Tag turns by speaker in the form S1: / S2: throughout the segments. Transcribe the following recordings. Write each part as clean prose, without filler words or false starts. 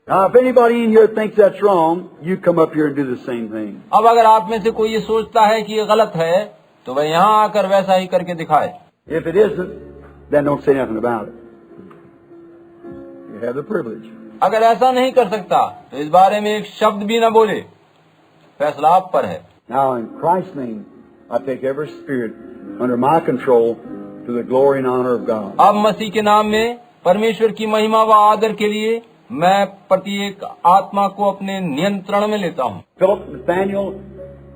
S1: Now, if anybody in here thinks that's wrong, you come up here and do the same thing.
S2: अब अगर आप में से कोई ये सोचता है कि ये गलत है, तो वह यहाँ आकर वैसा ही करके दिखाए।
S1: If it isn't, then don't say nothing about it. You have the privilege.
S2: अगर ऐसा नहीं कर सकता तो इस बारे में एक शब्द भी न बोले, फैसला आप पर है।
S1: Now, in Christ's name, I take every spirit under my control to the glory and honor of God.
S2: अब मसीह के नाम में परमेश्वर की महिमा व आदर के लिए मैं प्रत्येक आत्मा को अपने नियंत्रण में लेता हूँ।
S1: Philip, Nathaniel,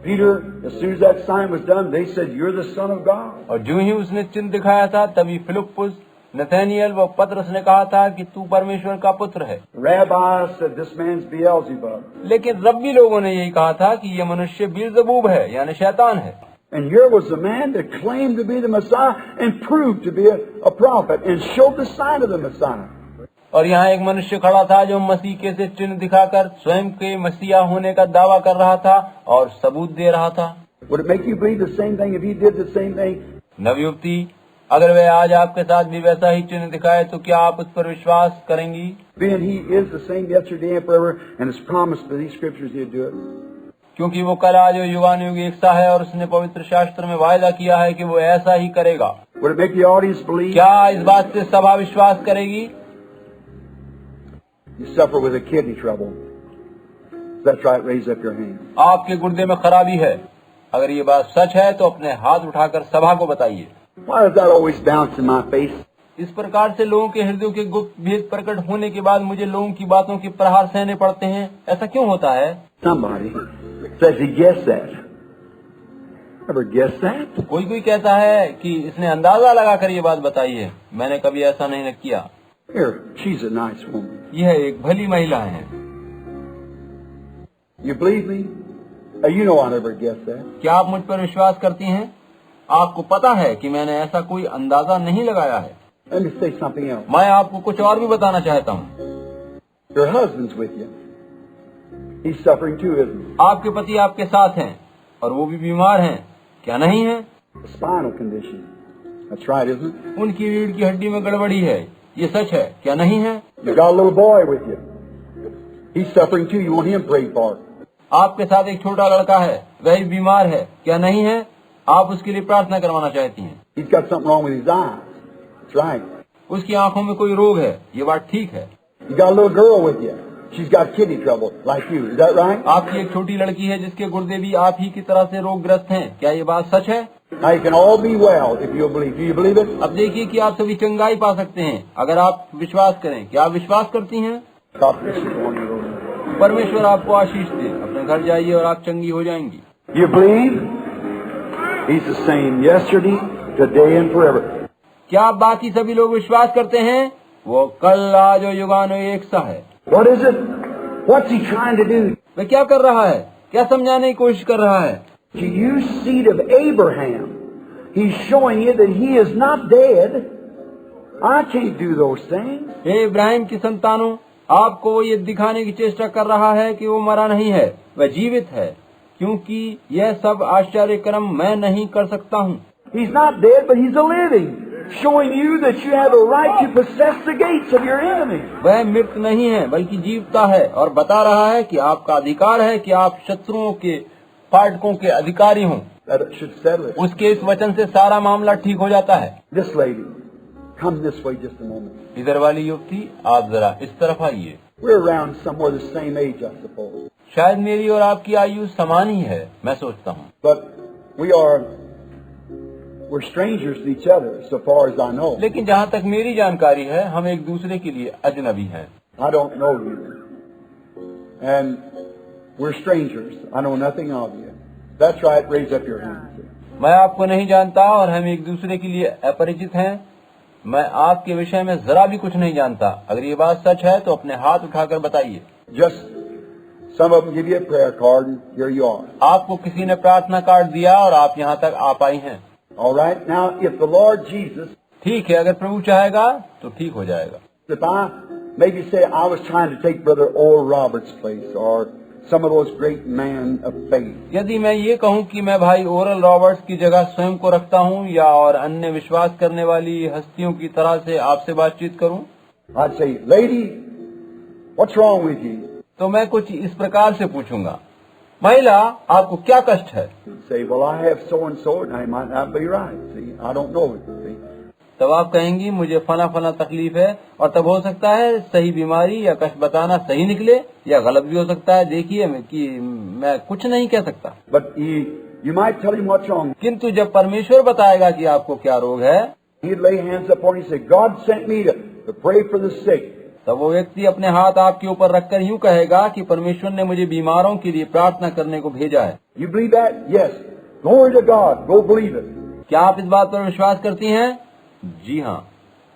S1: Peter, as soon as that sign was done, they said, "You're the Son of God."
S2: और जो ही उसने चिन्ह दिखाया था, तभी फिलिप्पुस, नथानिएल व पतरस ने कहा था कि तू परमेश्वर का पुत्र है।
S1: Rabbi said, "This man's Beelzebub."
S2: लेकिन रब्बी लोगों ने यही कहा था कि ये मनुष्य बिलजबूब है, यानी शैतान है।
S1: And here was the man that claimed to be the Messiah and proved to be a prophet and showed the sign of the Messiah.
S2: और यहाँ एक मनुष्य खड़ा था जो मसीह के से चिन्ह दिखाकर स्वयं के मसीहा होने का दावा कर रहा था और सबूत दे रहा था।
S1: Would it make you believe the same thing if he did the same thing?
S2: नवयुवती, अगर वह आज आपके साथ भी वैसा ही चिन्ह दिखाए तो क्या आप उस पर विश्वास करेंगी?
S1: Being he is the same yesterday and forever and has promised by these scriptures he'd do it.
S2: क्योंकि वो कल आज युगानुयुग एकसा है और उसने पवित्र शास्त्र में वायदा किया है कि वो ऐसा ही करेगा।
S1: Would it make the audience believe?
S2: क्या इस बात से सभा विश्वास करेगी?
S1: You suffer with a kidney trouble. That's right, raise up your hand.
S2: आपके गुर्दे में खराबी है। अगर ये बात सच है तो अपने हाथ उठाकर सभा को बताइए।
S1: Why does that always bounce in my face?
S2: इस प्रकार से लोगों के हृदयों के गुप्त भेद प्रकट होने के बाद मुझे लोगों की बातों के प्रहार सहने पड़ते हैं। ऐसा क्यों होता है?
S1: Somebody says he guessed that. Ever guessed that?
S2: कोई कहता है कि इसने अंदाजा लगाकर ये बात बताई है। मैंने कभी ऐसा नहीं किया।
S1: Here, she's a nice woman.
S2: यह एक भली महिला है।
S1: You believe me? You know I never guessed that.
S2: क्या आप मुझ पर विश्वास करती हैं? आपको पता है कि मैंने ऐसा कोई अंदाजा नहीं लगाया है।
S1: Let me say something else.
S2: मैं आपको कुछ और भी बताना चाहता हूँ।
S1: Your husband's with you. He's suffering too, isn't he?
S2: आपके पति आपके साथ हैं और वो भी बीमार हैं, क्या नहीं है?
S1: Spinal condition. That's right, isn't it?
S2: उनकी रीढ़ की हड्डी में गड़बड़ी है, ये सच है, क्या नहीं है?
S1: You got a little boy with you. He's suffering too. You want him prayed for.
S2: आपके साथ एक छोटा लड़का है, वह भी बीमार है, क्या नहीं है? आप उसके लिए प्रार्थना करवाना चाहती हैं।
S1: He's got something wrong with his eyes. That's right.
S2: उसकी आंखों में कोई रोग है, ये बात ठीक है।
S1: You got a little girl with you. She's got kidney trouble like you. Is that right?
S2: आपकी एक छोटी लड़की है जिसके गुर्दे भी आप ही की तरह से रोगग्रस्त हैं, क्या ये बात सच है?
S1: Now you can all be well if you believe. Do you believe it?
S2: अब देखिए कि आप सभी चंगाई पा सकते हैं अगर आप विश्वास करें। क्या आप विश्वास करती हैं?
S1: God bless you on your own.
S2: परमेश्वर आपको आशीष दे। अपने घर जाइए और आप चंगी हो जाएंगी।
S1: You believe? He's the same yesterday, today, and forever.
S2: क्या आप बाकी सभी लोग विश्वास करते हैं? वो कल, आज और युगानुयुग एक सा है।
S1: What is it? What's he trying to do?
S2: वह क्या कर रहा है? क्या समझाने की कोशिश कर रहा है?
S1: To you, seed of Abraham, he's showing you that he is not dead. I can't do those things.
S2: हे इब्राहिम की संतानों, आपको वो ये दिखाने की चेष्टा कर रहा है कि वो मरा नहीं है, वह जीवित है, क्योंकि यह सब आश्चर्य कर्म मैं नहीं कर सकता हूँ।
S1: He's not dead, but he's a living, showing you that you have a right to possess the gates of your enemies.
S2: वह मृत नहीं है बल्कि जीवता है और बता रहा है कि आपका अधिकार है कि आप शत्रुओं के फाटकों के अधिकारी हों।
S1: That should settle it.
S2: उसके इस वचन से सारा मामला ठीक हो जाता है।
S1: This lady, come this way just a moment.
S2: इधर वाली युवती, आप जरा इस तरफ आइए।
S1: We're around somewhere the same age, I suppose.
S2: शायद मेरी और आपकी आयु समान ही है, मैं सोचता हूँ।
S1: But we're strangers to each other, so far as I know.
S2: लेकिन जहाँ तक मेरी जानकारी है, हम एक दूसरे के लिए अजनबी हैं।
S1: I don't know you. And we're strangers. I know nothing of you. That's right, raise up your hands.
S2: मैं आपको नहीं जानता और हम एक दूसरे के लिए अपरिचित हैं। मैं आपके विषय में जरा भी कुछ नहीं जानता। अगर ये बात सच है तो अपने हाथ उठाकर बताइए।
S1: Just some of them give you a prayer card and here you are.
S2: आपको किसी ने प्रार्थना कार्ड दिया और आप यहाँ तक आ पाई हैं।
S1: All right. Now, if the Lord Jesus,
S2: ठीक है, अगर प्रभु चाहेगा तो ठीक हो जाएगा।
S1: if I maybe say I was trying to take Brother Oral Roberts' place or some of those great men of faith.
S2: यदि मैं ये कहूँ कि मैं भाई ओरल रॉबर्ट्स की जगह स्वयं को रखता हूँ या और अन्य विश्वास करने वाली हस्तियों की तरह से आपसे बातचीत करूँ,
S1: I'd say, lady, What's wrong with you?
S2: तो मैं कुछ इस प्रकार से पूछूंगा, महिला आपको क्या कष्ट है?
S1: Say, well, I have so and so, and I might not be right. See, I don't know it. See?
S2: तब आप कहेंगी मुझे फला फला तकलीफ है, और तब हो सकता है सही बीमारी या कष्ट बताना सही निकले या गलत भी हो सकता है। देखिए कि मैं कुछ नहीं कह सकता।
S1: But you might tell him what's wrong.
S2: किंतु जब परमेश्वर बताएगा कि आपको क्या रोग है,
S1: He'd lay hands upon you and say, God sent me to pray for the sick.
S2: तब वो व्यक्ति अपने हाथ आपके ऊपर रखकर यूं कहेगा कि परमेश्वर ने मुझे बीमारों के लिए प्रार्थना करने को भेजा है।
S1: You believe that? Yes. Glory to God. Go believe it.
S2: क्या आप इस बात पर विश्वास करती हैं? जी हाँ,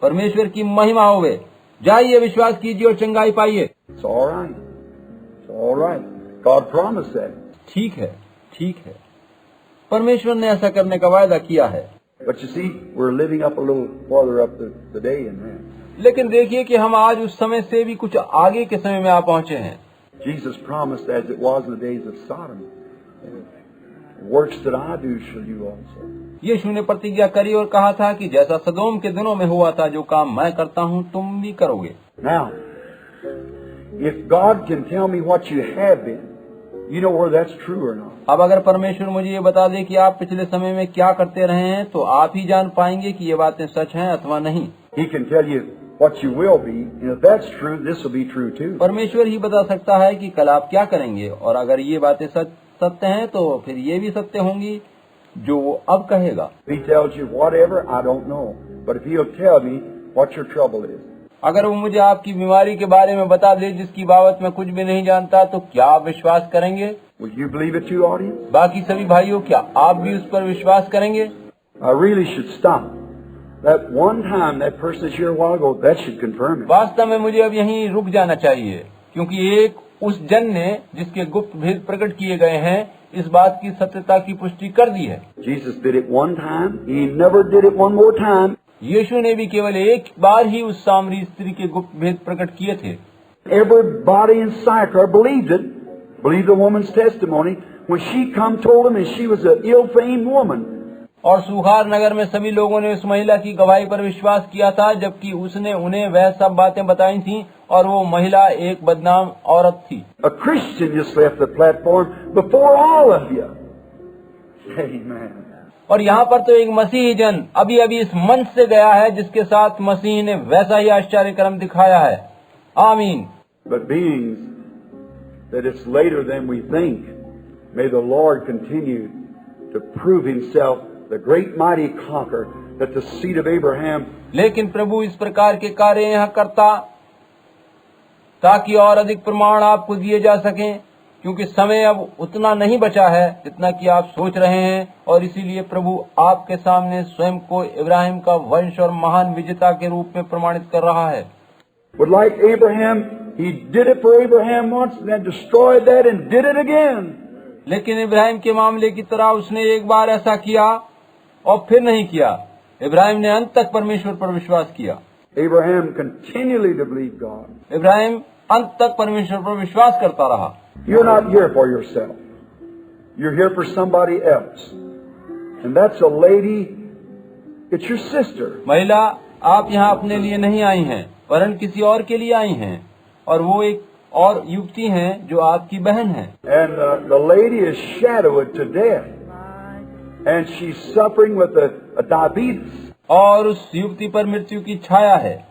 S2: परमेश्वर की महिमा होवे। जाइए, विश्वास कीजिए और चंगाई पाइए।
S1: It's all right. It's all right. God promised that.
S2: ठीक है, ठीक है, परमेश्वर ने ऐसा करने का वायदा किया है।
S1: But you see, we're living up a little farther up the day in that.
S2: लेकिन देखिए कि हम आज उस समय से भी कुछ आगे के समय में आ पहुंचे हैं।
S1: Jesus promised, as it was in the days of Sodom, works that I do shall you also.
S2: यीशु ने प्रतिज्ञा करी और कहा था कि जैसा सदोम के दिनों में हुआ था, जो काम मैं करता हूँ तुम भी करोगे।
S1: Now, if God can tell me what you have been, you know whether that's true or not.
S2: अब अगर परमेश्वर मुझे ये बता दे कि आप पिछले समय में क्या करते रहे हैं, तो आप ही जान पाएंगे कि ये बातें सच हैं अथवा नहीं।
S1: He can tell you what you will be, and if that's true, this will be true too.
S2: परमेश्वर ही बता सकता है कि कल आप क्या करेंगे, और अगर ये बातें सत्य हैं तो फिर ये भी सत्य होंगी जो वो अब कहेगा।
S1: If he tells you whatever, I don't know, but if he'll tell me what your trouble is,
S2: अगर वो मुझे आपकी बीमारी के बारे में बता दे जिसकी बाबत मैं कुछ भी नहीं जानता, तो क्या आप विश्वास करेंगे?
S1: will you believe it too, audience?
S2: बाकी सभी भाइयों, क्या आप भी उस पर विश्वास करेंगे?
S1: I really should stop. That one time that person is here a while ago, that should confirm it.
S2: वास्तव में मुझे अब यहीं रुक जाना चाहिए, क्योंकि एक उस जन ने जिसके गुप्त भेद प्रकट किए गए हैं, इस बात की सत्यता की पुष्टि कर दी है।
S1: Jesus did it one time. He never did it one more time.
S2: यीशु ने भी केवल एक बार ही उस सामरी स्त्री के गुप्त भेद प्रकट किए थे।
S1: Everybody in Sychar believed it. Believed the woman's testimony when she come told him, and she was an ill-famed woman.
S2: और सुखार नगर में सभी लोगों ने उस महिला की गवाही पर विश्वास किया था, जबकि उसने उन्हें वह सब बातें बताई थीं, और वो महिला एक बदनाम औरत थी।
S1: A Christian just left the platform before all of you. Amen.
S2: और यहाँ पर तो एक मसीही जन अभी अभी इस मंच से गया है, जिसके साथ मसीह ने वैसा ही आश्चर्य कर्म दिखाया है। आमीन।
S1: But being that it's later than we think, may the Lord continue to prove Himself the great mighty conqueror that the seed of Abraham.
S2: लेकिन प्रभु इस प्रकार के कार्य यहाँ करता ताकि और अधिक प्रमाण आपको दिए जा सकें, क्योंकि समय अब उतना नहीं बचा है जितना कि आप सोच रहे हैं, और इसीलिए प्रभु आपके सामने स्वयं को इब्राहिम का वंश और महान विजेता के रूप में प्रमाणित कर रहा है।
S1: But like Abraham, he did it for Abraham once and then destroyed that and did it again.
S2: लेकिन इब्राहिम के मामले की तरह उसने एक बार ऐसा किया और फिर नहीं किया। इब्राहिम ने अंत तक परमेश्वर पर विश्वास किया।
S1: Abraham continually to believe God.
S2: Ibrahim अंत तक परमेश्वर पर विश्वास करता रहा।
S1: You're not here for yourself. You're here for somebody else. And that's a lady, it's your sister.
S2: महिला, आप यहाँ अपने लिए नहीं आई हैं, वरन किसी और के लिए आई हैं, और वो एक और युवती हैं जो आपकी बहन है।
S1: And the lady is shadowed to death. And she's suffering with a diabetes.
S2: और उस युवती पर मृत्यु की छाया है,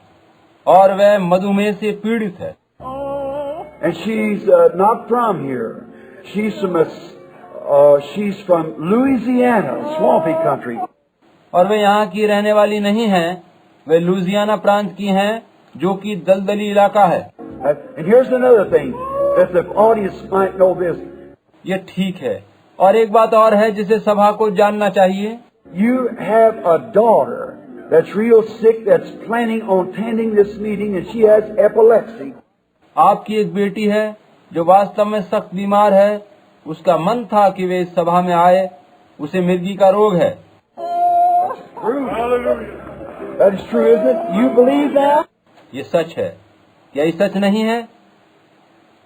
S2: और वह मधुमेह से पीड़ित है।
S1: And she's not from here. She's from Louisiana, swampy country.
S2: और वे यहाँ की रहने वाली नहीं हैं, वे लुजियाना प्रांत की हैं, जो कि दलदली इलाका है।
S1: And here's another thing that the audience might know this.
S2: ये ठीक है, और एक बात और है जिसे सभा को जानना चाहिए।
S1: You have a daughter that's real sick, that's planning on attending this meeting, and she has epilepsy.
S2: आपकी एक बेटी है जो वास्तव में सख्त बीमार है, उसका मन था कि वे इस सभा में आए, उसे मिर्गी का रोग है।
S1: That is true, isn't it? You believe that?
S2: ये सच है, क्या ये सच नहीं है?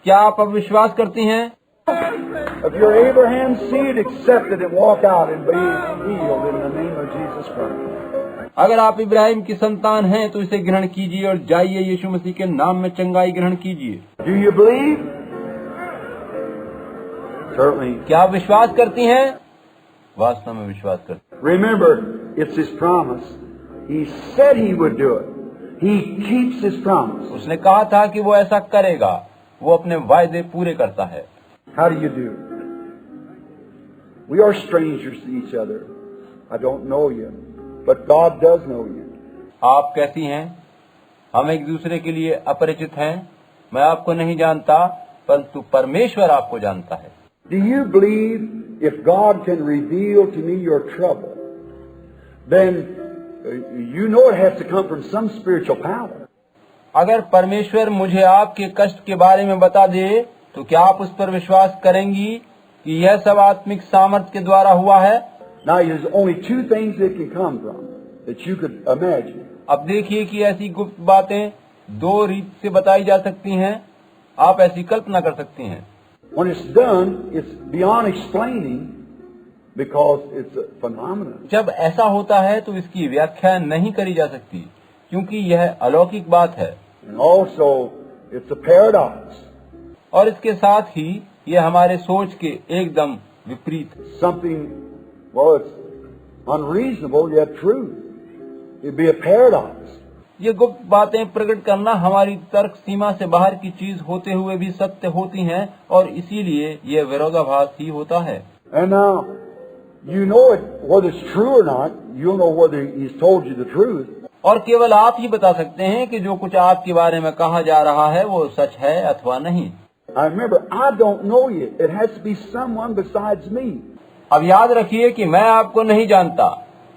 S2: क्या आप अब विश्वास करती हैं?
S1: If you're Abraham's seed, accept it and walk out and be healed in the name of Jesus Christ.
S2: अगर आप इब्राहिम की संतान हैं तो इसे ग्रहण कीजिए और जाइए यीशु मसीह के नाम में चंगाई ग्रहण कीजिए।
S1: Do you believe? Certainly.
S2: क्या आप विश्वास करती हैं? वास्तव में विश्वास करती।
S1: Remember, it's His promise. He said He would do it. He keeps His promise.
S2: उसने कहा था कि वो ऐसा करेगा, वो अपने वायदे पूरे करता है।
S1: How do you do? We are strangers to each other. I don't know you, but God does know you.
S2: आप कैसी हैं? हम एक दूसरे के लिए अपरिचित हैं। मैं आपको नहीं जानता, परंतु परमेश्वर आपको जानता है।
S1: Do you believe if God can reveal to me your trouble, then you know it has to come from some spiritual power.
S2: अगर परमेश्वर मुझे आपके कष्ट के बारे में बता दे, तो क्या आप उस पर विश्वास करेंगी कि यह सब आत्मिक सामर्थ के द्वारा हुआ है?
S1: Now, there's only two things it can come from that you could imagine.
S2: अब देखिए कि ऐसी गुप्त बातें दो रीत से बताई जा सकती हैं। आप ऐसी कल्पना कर सकती हैं।
S1: When it's done, it's beyond explaining because it's a phenomenon.
S2: जब ऐसा होता है तो इसकी व्याख्या नहीं करी जा सकती, क्योंकि यह अलौकिक बात है।
S1: And also, it's a paradox.
S2: और इसके साथ ही यह हमारे सोच के एकदम विपरीत है।
S1: Something, well, it's unreasonable yet true. It'd be a paradox.
S2: ये गुप्त बातें प्रकट करना हमारी तर्क सीमा से बाहर की चीज होते हुए भी सत्य होती हैं, और इसीलिए यह विरोधाभास ही होता है।
S1: And now, you know it, whether it's true or not, you'll know whether He's told you the truth.
S2: और केवल आप ही बता सकते हैं कि जो कुछ आपके बारे में कहा जा रहा है वो सच है अथवा नहीं।
S1: I remember, I don't know you. It has to be someone besides me.
S2: अब याद रखिए कि मैं आपको नहीं जानता,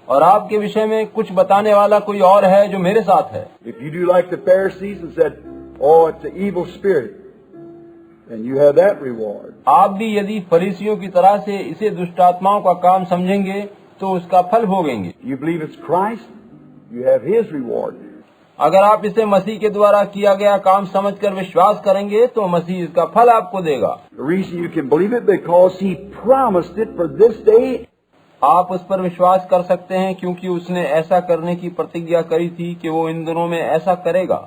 S2: और आपके विषय में कुछ बताने वाला कोई और है जो मेरे साथ है।
S1: If you do like the Pharisees and said, "Oh, it's an evil spirit," then you have that reward.
S2: आप भी यदि फरीसियों की तरह से इसे दुष्ट आत्माओं का काम समझेंगे तो उसका फल भोगेंगे।
S1: You believe it's Christ, you have His reward.
S2: अगर आप इसे मसीह के द्वारा किया गया काम समझकर विश्वास करेंगे तो मसीह इसका फल आपको देगा।
S1: The reason you can believe it because He promised it for this day.
S2: आप उस पर विश्वास कर सकते हैं क्योंकि उसने ऐसा करने की प्रतिज्ञा करी थी कि वो इन दिनों में ऐसा करेगा।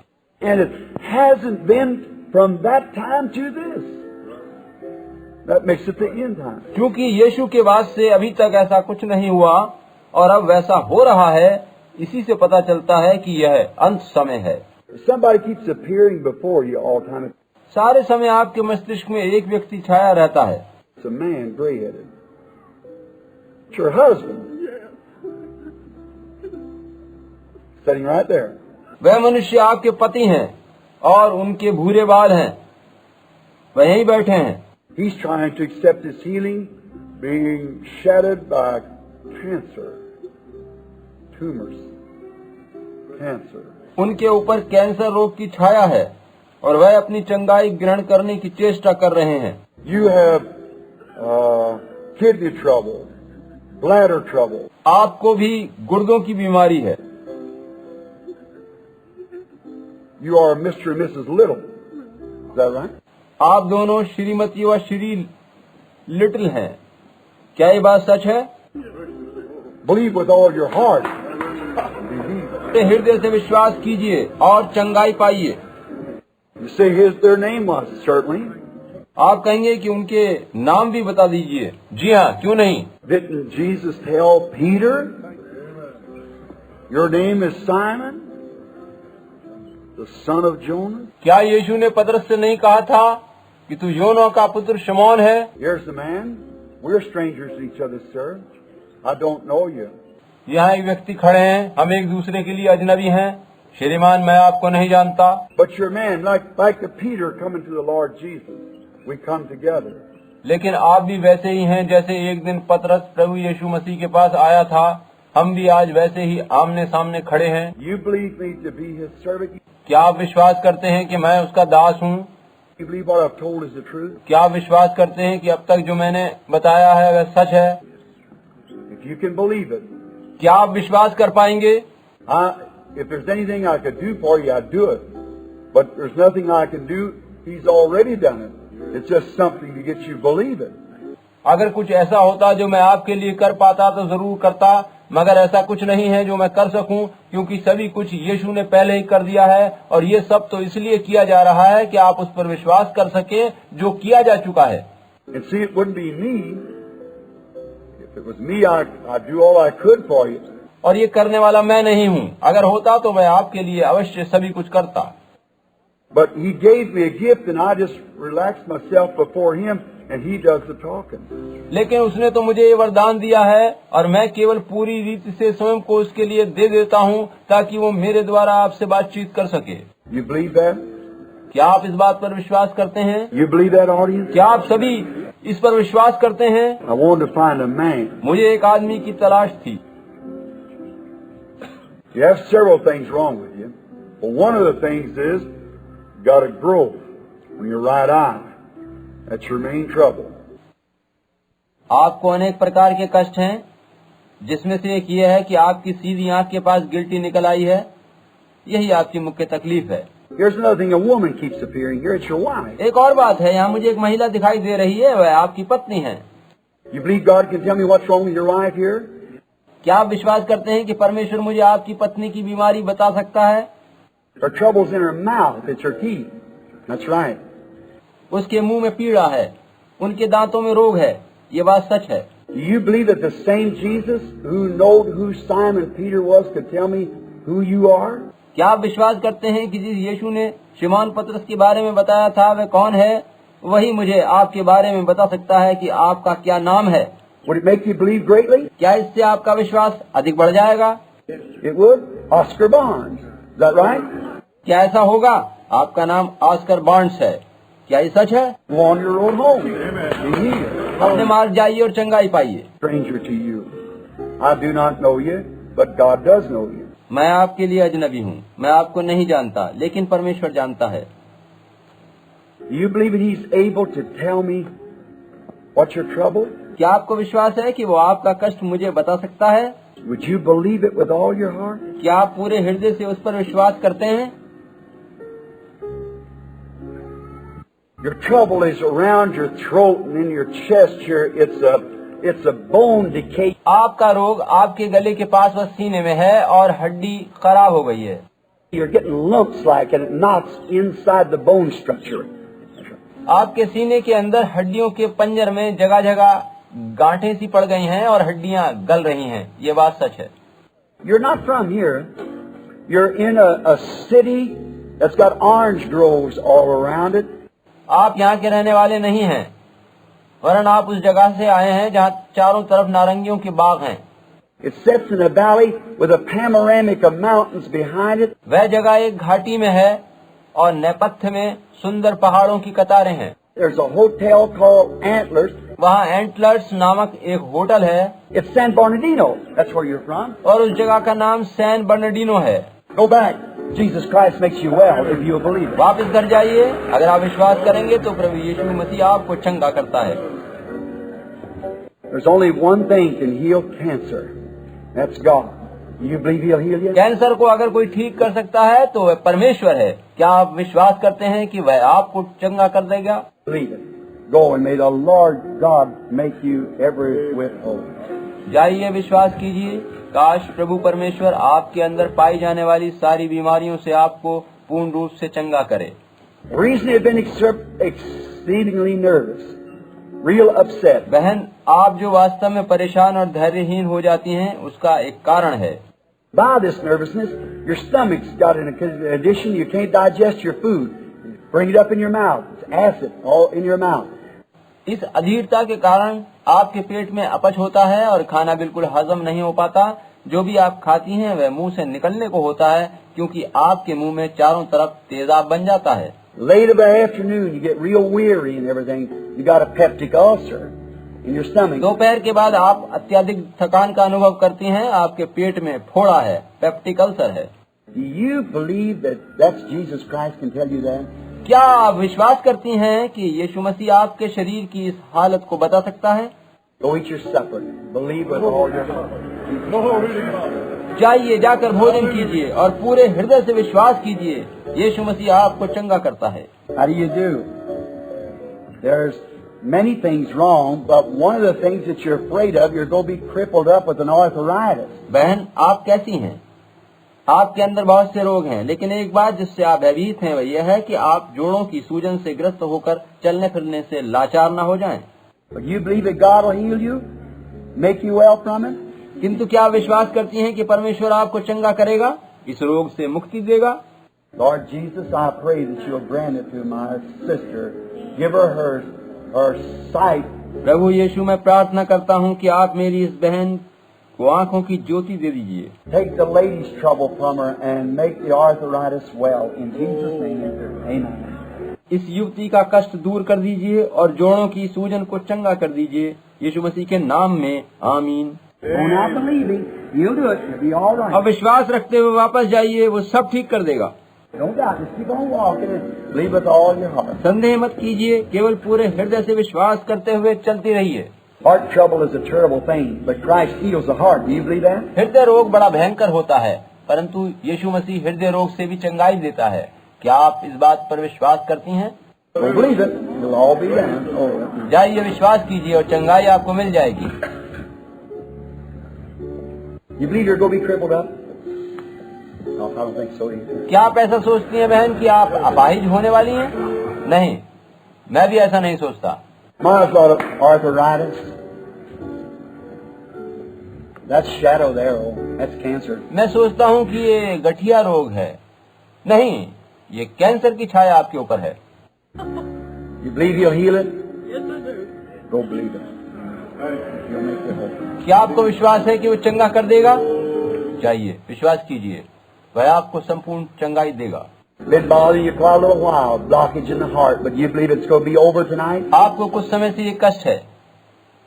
S1: And it hasn't been from that time to this. That makes it the end time.
S2: क्योंकि यीशु के बाद से अभी तक ऐसा कुछ नहीं हुआ और अब वैसा हो रहा है, इसी से पता चलता है कि यह अंत समय है।
S1: Somebody keeps appearing before you all the time.
S2: सारे समय आपके मस्तिष्क में एक व्यक्ति छाया रहता है।
S1: It's a man, gray-headed. It's your husband. Sitting right there.
S2: वह मनुष्य आपके पति हैं और उनके भूरे बाल हैं, वह यहीं बैठे हैं।
S1: He's trying to accept his healing, being shattered by cancer, tumors, cancer.
S2: उनके ऊपर कैंसर रोग की छाया है और वह अपनी चंगाई ग्रहण करने की चेष्टा कर रहे हैं।
S1: You have kidney trouble, bladder trouble.
S2: आपको भी गुर्दों की बीमारी है।
S1: You are Mr. and Mrs. Little. Is that right?
S2: आप दोनों श्रीमती व श्री लिटिल हैं। क्या ये बात सच है?
S1: Believe with all your heart. Believe.
S2: हृदय से विश्वास कीजिए और चंगाई पाइए।
S1: You say their name was, certainly.
S2: आप कहेंगे कि उनके नाम भी बता दीजिए। जी हाँ, क्यों नहीं।
S1: Didn't Jesus tell Peter, your name is Simon, the son of Jonah?
S2: क्या यीशु ने पतरस से नहीं कहा था कि तू योना का पुत्र शमौन है?
S1: Here's the man. We're strangers to each other, sir. I don't know you.
S2: यहाँ एक व्यक्ति खड़े हैं, हम एक दूसरे के लिए अजनबी हैं। श्रीमान, मैं आपको नहीं जानता।
S1: But you're man, like the Peter coming to the Lord Jesus. We come together.
S2: लेकिन आप भी वैसे ही हैं जैसे एक दिन पतरस प्रभु यीशु मसीह के पास आया था। हम भी आज वैसे ही आमने सामने खड़े हैं।
S1: You believe me to be his servant?
S2: क्या आप विश्वास करते हैं कि मैं उसका दास हूँ?
S1: You believe what I've told is the truth?
S2: क्या आप विश्वास करते हैं कि अब तक जो मैंने बताया है वह सच है?
S1: If you can believe it,
S2: क्या आप विश्वास कर पाएंगे?
S1: if there's anything I could do for you, I'd do it. But there's nothing I can do. He's already done it. It's just something to get you believe it.
S2: अगर कुछ ऐसा होता जो मैं आपके लिए कर पाता तो जरूर करता, मगर ऐसा कुछ नहीं है जो मैं कर सकूं, क्योंकि सभी कुछ यीशु ने पहले ही कर दिया है, और ये सब तो इसलिए किया जा रहा है कि आप उस पर विश्वास कर सके जो किया जा चुका है।
S1: And see, it wouldn't be me. If it was me, I'd do all I could for you.
S2: और ये करने वाला मैं नहीं हूँ। अगर होता तो मैं आपके लिए अवश्य सभी कुछ करता।
S1: But He gave me a gift, and I just relaxed myself before Him, and He does the talking.
S2: लेकिन उसने तो मुझे ये वरदान दिया है, और मैं केवल पूरी रीति से स्वयं को उसके लिए दे देता हूँ, ताकि वो मेरे द्वारा आपसे बातचीत कर सके।
S1: You believe that?
S2: क्या आप इस बात पर विश्वास करते हैं?
S1: You believe that, audience?
S2: क्या आप सभी इस पर विश्वास करते हैं?
S1: I wanted to find a man.
S2: मुझे एक आदमी की तलाश थी।
S1: You have several things wrong with you. Well, one of the things is you got a growth on your right eye. That's your main trouble.
S2: आपको अनेक प्रकार के कष्ट हैं, जिसमें से एक ये है कि आपकी सीधी आंख के पास गिल्टी निकल आई है। यही आपकी मुख्य तकलीफ है।
S1: Here's another thing. A woman keeps appearing here. It's your wife.
S2: एक और बात है, यहाँ मुझे एक महिला दिखाई दे रही है, वह आपकी पत्नी है।
S1: You believe God can tell me what's wrong with your wife here?
S2: क्या आप विश्वास करते हैं कि परमेश्वर मुझे आपकी पत्नी की बीमारी बता सकता है?
S1: Her trouble's in her mouth. It's her teeth. That's right.
S2: उसके मुंह में पीड़ा है, उनके दांतों में रोग है। ये बात सच है।
S1: Do you believe that the same Jesus who knowed who Simon Peter was could tell me who you are?
S2: क्या आप विश्वास करते हैं कि जिस यीशु ने शिमोन पतरस के बारे में बताया था वह कौन है, वही मुझे आपके बारे में बता सकता है कि आपका क्या नाम है?
S1: Would it make you believe greatly?
S2: क्या इससे आपका विश्वास अधिक बढ़ जाएगा?
S1: It would. Oscar Barnes. Is that right?
S2: क्या ऐसा होगा? आपका नाम ऑस्कर बार्न्स है। क्या ये सच है?
S1: Go on your road home. Be healed.
S2: अपने मार्ग जाइए और चंगाई पाइए।
S1: Stranger to you. I do not know you, but God does know you.
S2: मैं आपके लिए अजनबी हूँ, मैं आपको नहीं जानता, लेकिन परमेश्वर जानता है।
S1: Do you believe that He's able to tell me what's your trouble?
S2: क्या आपको विश्वास है कि वो आपका कष्ट मुझे बता सकता है?
S1: Would you believe it with all your heart?
S2: क्या आप पूरे हृदय से उस पर विश्वास करते हैं?
S1: Your trouble is around your throat and in your chest here. It's a bone decay.
S2: आपका रोग आपके गले के पास व सीने में है और हड्डी खराब हो गई है।
S1: You're getting lumps like and it knocks inside the bone structure.
S2: आपके सीने के अंदर हड्डियों के पंजर में जगह जगह गांठें सी पड़ गई हैं और हड्डियां गल रही हैं। ये बात सच है।
S1: You're not from here. You're in a city that's got orange groves all around it.
S2: आप यहाँ के रहने वाले नहीं हैं, वरन आप उस जगह से आए हैं जहाँ चारों तरफ नारंगियों के बाग हैं।
S1: It sits in a valley with a panoramic of mountains behind it.
S2: वह जगह एक घाटी में है और नेपथ्य में सुंदर पहाड़ों की कतारें हैं।
S1: There's a hotel called Antlers.
S2: वहाँ एंटलर्स नामक एक होटल है।
S1: It's San Bernardino. That's where you're from.
S2: और उस जगह का नाम सैन बर्नार्डिनो है।
S1: Go back. Jesus Christ makes you well if you believe it.
S2: वापस घर जाइए, अगर आप विश्वास करेंगे तो प्रभु यीशु मसीह आपको चंगा करता है।
S1: There's only one thing can heal cancer. That's God. You believe He'll heal you?
S2: Cancer को अगर कोई ठीक कर सकता है तो वह परमेश्वर है। क्या आप विश्वास करते हैं कि वह आपको चंगा कर देगा?
S1: Believe it. Go and may the Lord God make you every whit whole.
S2: जाइए, विश्वास कीजिए। काश प्रभु परमेश्वर आपके अंदर पाई जाने वाली सारी बीमारियों से आपको पूर्ण रूप से चंगा करे।
S1: The reason you've been exceedingly nervous, real upset.
S2: बहन, आप जो वास्तव में परेशान और धैर्यहीन हो जाती हैं, उसका एक कारण है।
S1: By this nervousness, your stomach's got in a condition you can't digest your food. Bring it up in your mouth. It's acid all in your mouth.
S2: इस अधीरता के कारण आपके पेट में अपच होता है और खाना बिल्कुल हजम नहीं हो पाता। जो भी आप खाती हैं वह मुंह से निकलने को होता है, क्योंकि आपके मुंह में चारों तरफ तेजाब बन जाता है।
S1: Later by afternoon, you get real weary and everything. You got a peptic ulcer in your stomach.
S2: दोपहर के बाद आप अत्यधिक थकान का अनुभव करती हैं, आपके पेट में फोड़ा है, पेप्टिक अल्सर है।
S1: Do you believe that that's Jesus Christ can tell you that?
S2: क्या आप विश्वास करती हैं कि यीशु मसीह आपके शरीर की इस हालत को बता सकता है?
S1: Go eat your supper. Believe with all your heart.
S2: जाइए, जाकर भोजन कीजिए और पूरे हृदय से विश्वास कीजिए। यीशु मसीह आपको चंगा करता है।
S1: How do you do? There's many things wrong, but one of the things that you're afraid of, you're going to be crippled up with an arthritis.
S2: बहन, आप कैसी हैं? आपके अंदर बहुत से रोग हैं, लेकिन एक बात जिससे आप भयभीत हैं वह यह है कि आप जोड़ों की सूजन से ग्रस्त होकर चलने फिरने से लाचार न हो जाएं।
S1: But you believe that God will heal you, make you well from it?
S2: किंतु क्या विश्वास करती हैं कि परमेश्वर आपको चंगा करेगा, इस रोग से मुक्ति देगा?
S1: Lord Jesus, I pray that you'll grant it to my sister. Give her sight.
S2: प्रभु यीशु, मैं प्रार्थना करता हूँ कि आप मेरी इस बहन को आंखों की ज्योति दे दीजिए।
S1: Take the lady's trouble from her and make the arthritis well. In Jesus' name, amen.
S2: इस युवती का कष्ट दूर कर दीजिए और जोड़ों की सूजन को चंगा कर दीजिए, यीशु मसीह के नाम में, आमीन।
S1: Not believing, you'll do it. It'll be all right.
S2: अब विश्वास रखते हुए वापस जाइए, वो सब ठीक कर देगा।
S1: Don't doubt. Just keep on walking and believe with all your heart.
S2: संदेह मत कीजिए, केवल पूरे हृदय से विश्वास करते हुए चलती रहिए।
S1: Heart trouble is a terrible thing, but Christ heals the heart. Do you believe that?
S2: हृदय रोग बड़ा भयंकर होता है, परंतु यीशु मसीह हृदय रोग से भी चंगाई देता है। क्या आप इस बात पर विश्वास करती हैं?
S1: So believe it. It'll all be done. Oh.
S2: जाइए, विश्वास कीजिए और चंगाई आपको मिल जाएगी।
S1: You believe you're going to be crippled up? No, I don't think so either.
S2: क्या आप ऐसा सोचती हैं बहन कि आप अपाहिज होने वाली हैं? नहीं, मैं भी ऐसा नहीं सोचता।
S1: Mine's got arthritis. That's shadow there. Oh, that's cancer.
S2: मैं सोचता हूँ कि ये गठिया रोग है। नहीं, ये कैंसर की छाया आपके ऊपर है।
S1: You believe he'll heal it? Yes, I do. Go believe it. He'll make it whole.
S2: क्या आपको विश्वास है कि वो चंगा कर देगा? जाइए, विश्वास कीजिए, वह आपको संपूर्ण चंगाई देगा।
S1: Been bothering you quite a little while, blockage in the heart, but you believe it's going to be over tonight?
S2: आपको कुछ समय से ये कष्ट है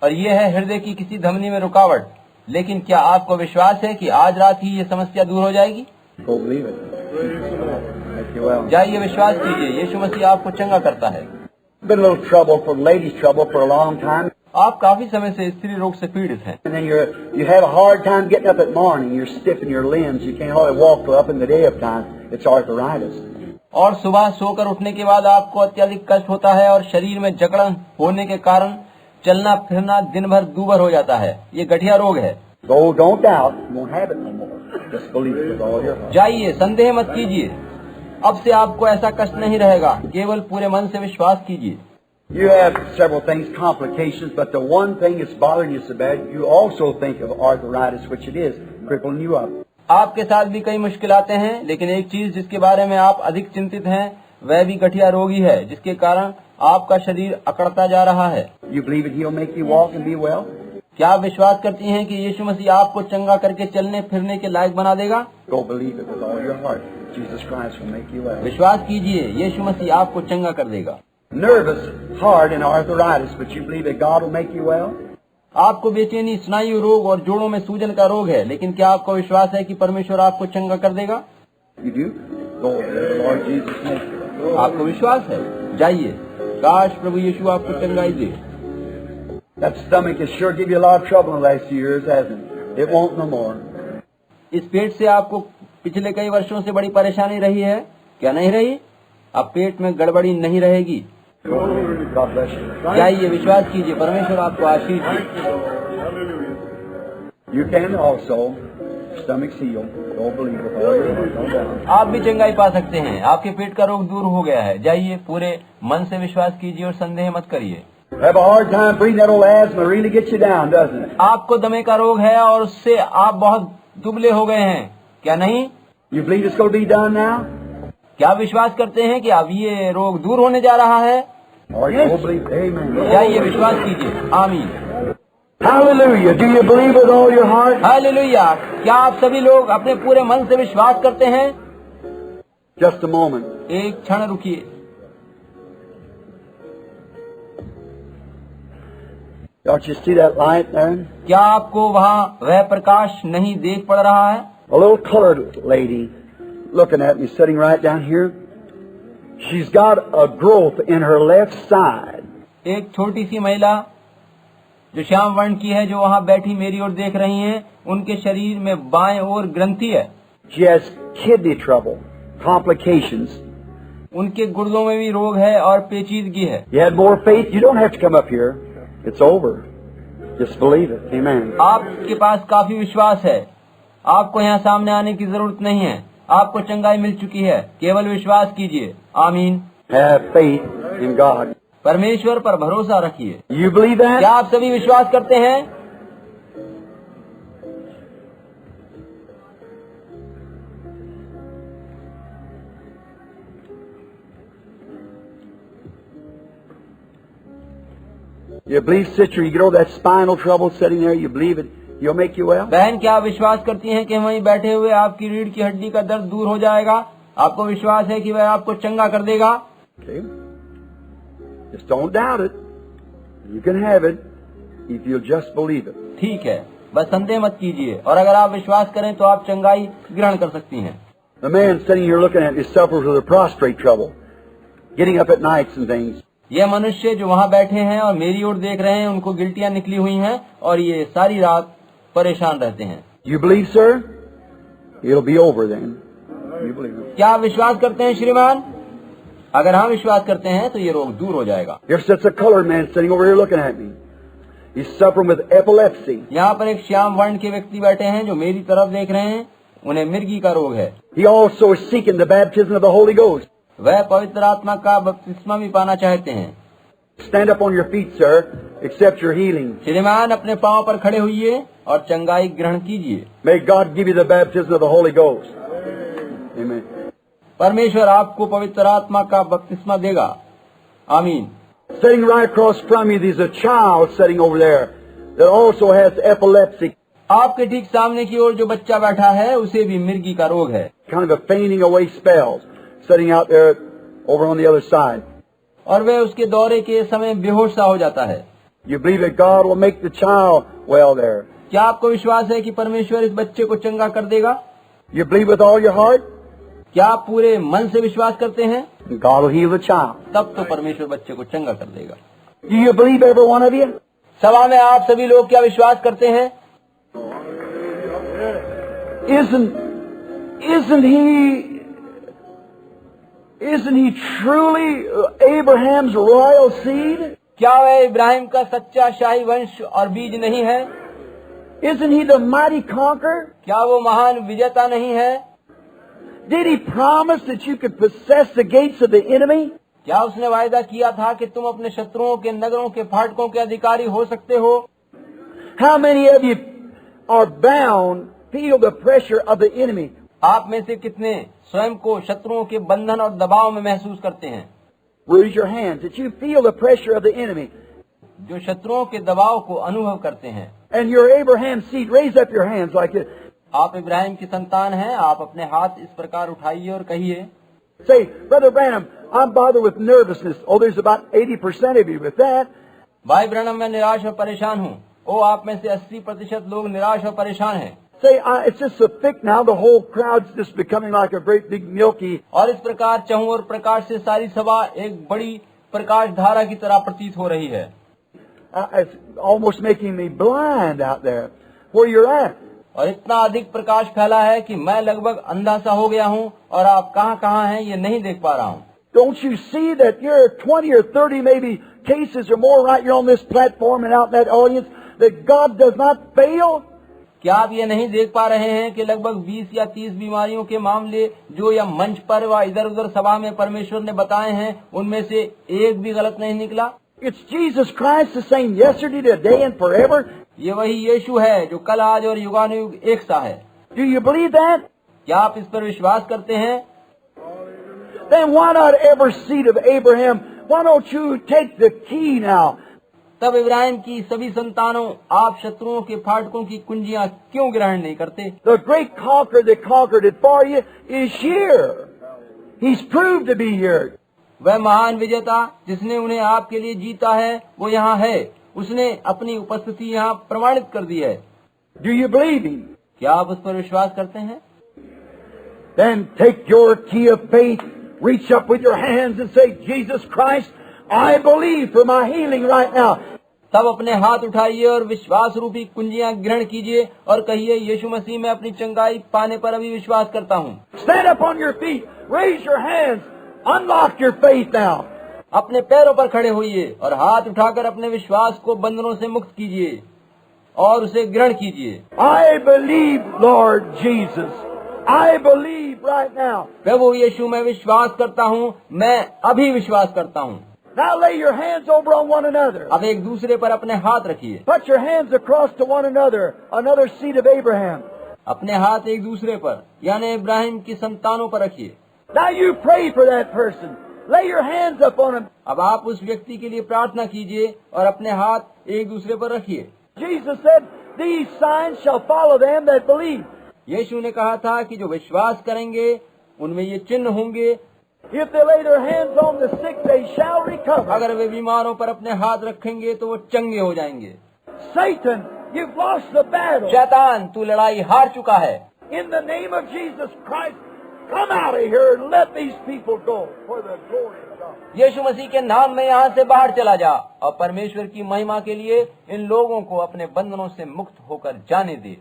S2: और ये है हृदय की किसी धमनी में रुकावट, लेकिन क्या आपको विश्वास है कि आज रात ही ये समस्या दूर हो जाएगी?
S1: Go believe it. Make you well.
S2: जाइए, विश्वास कीजिए, यीशु मसीह आपको चंगा करता है।
S1: Been a little trouble for ladies' trouble for a long time.
S2: आप काफी समय से स्त्री रोग से पीड़ित हैं
S1: And then you have a hard time getting up at morning. You're stiff in your limbs. You can't hardly walk till up in the day of time. It's arthritis.
S2: और सुबह सोकर उठने के बाद आपको अत्यधिक कष्ट होता है और शरीर में जकड़न होने के कारण चलना फिरना दिन भर दूभर हो जाता है। ये गठिया रोग है।
S1: So don't doubt. You won't have it no more. Just believe it with all your heart.
S2: जाइए, संदेह मत कीजिए, अब से आपको ऐसा कष्ट नहीं रहेगा, केवल पूरे मन से विश्वास कीजिए।
S1: You have several things, complications, but the one thing that's bothering you so bad, you also think of arthritis, which it is, crippling you up.
S2: आपके साथ भी कई मुश्किलातें हैं, लेकिन एक चीज जिसके बारे में आप अधिक चिंतित हैं वह भी गठिया रोगी है, जिसके कारण आपका शरीर अकड़ता जा रहा है।
S1: You believe that He'll make you walk and be well?
S2: क्या आप विश्वास करती हैं कि यीशु मसीह आपको चंगा करके चलने फिरने के लायक बना देगा?
S1: Go believe it with all your heart. Jesus Christ will make you well.
S2: विश्वास कीजिए, यीशु मसीह आपको चंगा कर देगा।
S1: Nervous, hard, and arthritis, but you believe that God will make you well?
S2: आपको बेचैनी, स्नायु रोग और जोड़ों में सूजन का रोग है, लेकिन क्या आपको विश्वास है कि परमेश्वर आपको चंगा कर देगा?
S1: You do? Go, Lord Jesus, make you well.
S2: आपको विश्वास है? जाइए, काश प्रभु यीशु आपको चंगाई दे।
S1: That stomach has sure give you a lot of trouble in the last few years, hasn't it? It won't no more.
S2: इस पेट से आपको पिछले कई वर्षों से बड़ी परेशानी रही है, क्या नहीं रही? अब पेट में गड़बड़ी नहीं रहेगी।
S1: God bless you.
S2: जाइए, विश्वास कीजिए, परमेश्वर आपको आशीष दे।
S1: You can also, stomach's healed. Go believe with all your heart. Don't doubt.
S2: आप भी चंगाई पा सकते हैं, आपके पेट का रोग दूर हो गया है। जाइए, पूरे मन से विश्वास कीजिए और संदेह मत करिए।
S1: Have a hard time breathing. That old asthma really gets you down, doesn't it?
S2: आपको दमे का रोग है और उससे आप बहुत दुबले हो गए हैं, क्या नहीं?
S1: You believe it's going to be done now?
S2: क्या विश्वास करते हैं कि अब ये रोग दूर होने जा रहा है?
S1: Or you go believe? Amen.
S2: जाइए, विश्वास कीजिए, आमीन।
S1: Hallelujah. Do you believe with all your heart?
S2: Hallelujah. क्या आप सभी लोग अपने पूरे मन से विश्वास करते हैं?
S1: Just a moment.
S2: एक क्षण रुकिए।
S1: Don't you see that light there?
S2: क्या आपको वहाँ वह प्रकाश नहीं देख पड़ रहा है?
S1: A little colored lady looking at me, sitting right down here. She's got a growth in her left side.
S2: एक छोटी सी महिला जो श्याम वर्ण की है, जो वहाँ बैठी मेरी ओर देख रही हैं, उनके शरीर में बाएं ओर ग्रंथि है।
S1: She has kidney trouble, complications.
S2: उनके गुर्दों में भी रोग है और पेचीदगी है।
S1: You had more faith, you don't have to come up here. It's over. Just believe it. Amen.
S2: आपके पास काफी विश्वास है, आपको यहाँ सामने आने की जरूरत नहीं है, आपको चंगाई मिल चुकी है, केवल विश्वास कीजिए। आमीन।
S1: Have faith in God.
S2: परमेश्वर पर भरोसा रखिए।
S1: You believe that?
S2: क्या आप सभी विश्वास करते हैं?
S1: You believe, sister, you get over that spinal trouble sitting there, you believe it, he'll make you well?
S2: बहन, क्या आप विश्वास करती हैं कि वहीं बैठे हुए आपकी रीढ़ की हड्डी का दर्द दूर हो जाएगा? आपको विश्वास है कि वह आपको चंगा कर देगा?
S1: Okay. Just don't doubt it. You can have it if you'll just believe it.
S2: ठीक है, बस संदेह मत कीजिए, और अगर आप विश्वास करें तो आप चंगाई ग्रहण कर सकती हैं।
S1: The man sitting here looking at me suffers with a prostrate trouble, getting up at nights and things.
S2: ये मनुष्य जो वहाँ बैठे हैं और मेरी ओर देख रहे हैं, उनको गिल्टियाँ निकली हुई हैं और ये सारी रात परेशान रहते हैं।
S1: You believe, sir? It'll be over then. You believe it.
S2: क्या आप विश्वास करते हैं श्रीमान? अगर हम विश्वास करते हैं तो ये रोग दूर हो जाएगा।
S1: Here sits a colored man sitting over here looking at me. He's suffering with epilepsy.
S2: यहाँ पर एक श्याम वर्ण के व्यक्ति बैठे हैं जो मेरी तरफ देख रहे हैं, उन्हें मिर्गी का रोग है।
S1: He also is seeking the baptism of the Holy Ghost.
S2: वह पवित्र आत्मा का बपतिस्मा भी पाना चाहते हैं।
S1: Stand up on your feet, sir. Accept your healing.
S2: श्रीमान, अपने पांव पर खड़े होइए और चंगाई ग्रहण कीजिए।
S1: May God give you the baptism of the Holy Ghost. Amen.
S2: परमेश्वर आपको पवित्र आत्मा का बपतिस्मा देगा। आमीन।
S1: Sitting right across from you, there's a child sitting over there that also has epilepsy.
S2: आपके ठीक सामने की ओर जो बच्चा बैठा है, उसे भी मिर्गी का रोग है।
S1: Kind of a fainting away spells. Sitting out there over on the other side.
S2: और वह उसके दौरे के समय बेहोश सा हो जाता है।
S1: You believe that God will make the child well there.
S2: क्या आपको विश्वास है कि परमेश्वर इस बच्चे को चंगा कर देगा?
S1: You believe with all your heart?
S2: क्या आप पूरे मन से विश्वास करते हैं?
S1: God will heal the child.
S2: तब तो परमेश्वर बच्चे को चंगा कर देगा।
S1: Do you believe, every one of you?
S2: सभा में आप सभी लोग क्या विश्वास करते हैं?
S1: Isn't he truly Abraham's royal seed?
S2: क्या वह इब्राहिम का सच्चा शाही वंश और बीज नहीं है?
S1: Isn't he the mighty conqueror?
S2: क्या वो महान विजेता नहीं है?
S1: Did he promise that you could possess the gates of the enemy?
S2: क्या उसने वायदा किया था कि तुम अपने शत्रुओं के नगरों के फाटकों के अधिकारी हो सकते हो?
S1: How many of you are bound, feel the pressure of the enemy?
S2: आप में से कितने स्वयं को शत्रुओं के बंधन और दबाव में महसूस करते हैं?
S1: Raise your hands that you feel the pressure of the enemy.
S2: जो शत्रुओं के दबाव को अनुभव करते हैं।
S1: And you're Abraham's seed. Raise up your hands like this.
S2: आप इब्राहिम की संतान हैं। आप अपने हाथ इस प्रकार उठाइए और कहिए,
S1: Say, Brother Branham, I'm bothered with nervousness. Oh, there's about 80% of you with that.
S2: भाई ब्रैनम, मैं निराश और परेशान हूँ। ओ, आप में से 80% लोग निराश और परेशान हैं।
S1: Say, it's just so thick now, the whole crowd's just becoming like a great big milky.
S2: और इस प्रकार चहु और प्रकाश से सारी सभा एक बड़ी प्रकाश धारा की तरह प्रतीत हो रही है।
S1: It's almost making me blind out there where you're at.
S2: और इतना अधिक प्रकाश फैला है कि मैं लगभग अंधा सा हो गया हूँ और आप कहाँ हैं ये नहीं देख पा रहा हूँ।
S1: Don't you see that you're 20 or 30 maybe cases or more right here on this platform and out in that audience, that God does not fail?
S2: क्या आप ये नहीं देख पा रहे हैं कि लगभग 20 या 30 बीमारियों के मामले जो या मंच पर व इधर उधर सभा में परमेश्वर ने बताए हैं, उनमें से एक भी गलत नहीं निकला?
S1: It's Jesus Christ the same yesterday, today and forever.
S2: ये वही यीशु है जो कल, आज और युगानुयुग एक सा है।
S1: Do you believe that?
S2: क्या आप इस पर विश्वास करते हैं?
S1: Then why not every seed of Abraham? Why don't you take the key now?
S2: तब इब्राहिम की सभी संतानों, आप शत्रुओं के फाटकों की कुंजियां क्यों ग्रहण नहीं करते?
S1: The great conqueror that conquered it for you is here. He's proved to be here.
S2: वह महान विजेता जिसने उन्हें आपके लिए जीता है, वो यहाँ है। उसने अपनी उपस्थिति यहाँ प्रमाणित कर दी है।
S1: Do you believe him?
S2: क्या आप उस पर विश्वास करते हैं?
S1: Then take your key of faith, reach up with your hands and say, Jesus Christ, I believe for my healing right now.
S2: तब अपने हाथ उठाइए और विश्वास रूपी कुंजियां ग्रहण कीजिए और कहिए, यीशु मसीह में अपनी चंगाई पाने पर अभी विश्वास करता हूँ।
S1: Stand up on your feet, raise your hands. Unlock your faith now.
S2: अपने पैरों पर खड़े होइए और हाथ उठाकर अपने विश्वास को बंधनों से मुक्त कीजिए और उसे ग्रहण कीजिए।
S1: I believe, Lord Jesus. I believe right now.
S2: प्रभु यीशु मैं विश्वास करता हूँ, मैं अभी विश्वास करता हूँ।
S1: Now lay your hands over on one another.
S2: अब एक दूसरे पर अपने हाथ रखिए।
S1: Put your hands across to one another seed of Abraham.
S2: अपने हाथ एक दूसरे पर यानी इब्राहिम की संतानों पर रखिए।
S1: Now you pray for that person. Lay your hands up on him.
S2: अब आप उस व्यक्ति के लिए प्रार्थना कीजिए और अपने हाथ एक दूसरे पर रखिए।
S1: Jesus said, "These signs shall follow them that believe."
S2: यीशु ने कहा था कि जो विश्वास करेंगे उनमें ये चिन्ह होंगे।
S1: If they lay their hands on the sick, they shall recover.
S2: अगर वे बीमारों पर अपने हाथ रखेंगे तो वो चंगे हो जाएंगे।
S1: Satan, you've lost the battle.
S2: शैतान तू लड़ाई हार चुका है।
S1: In the name of Jesus Christ, come out of here and let these people go for the glory of God.
S2: यीशु मसीह के नाम में यहाँ से बाहर चला जा और परमेश्वर की महिमा के लिए इन लोगों को अपने बंधनों से मुक्त होकर जाने दे।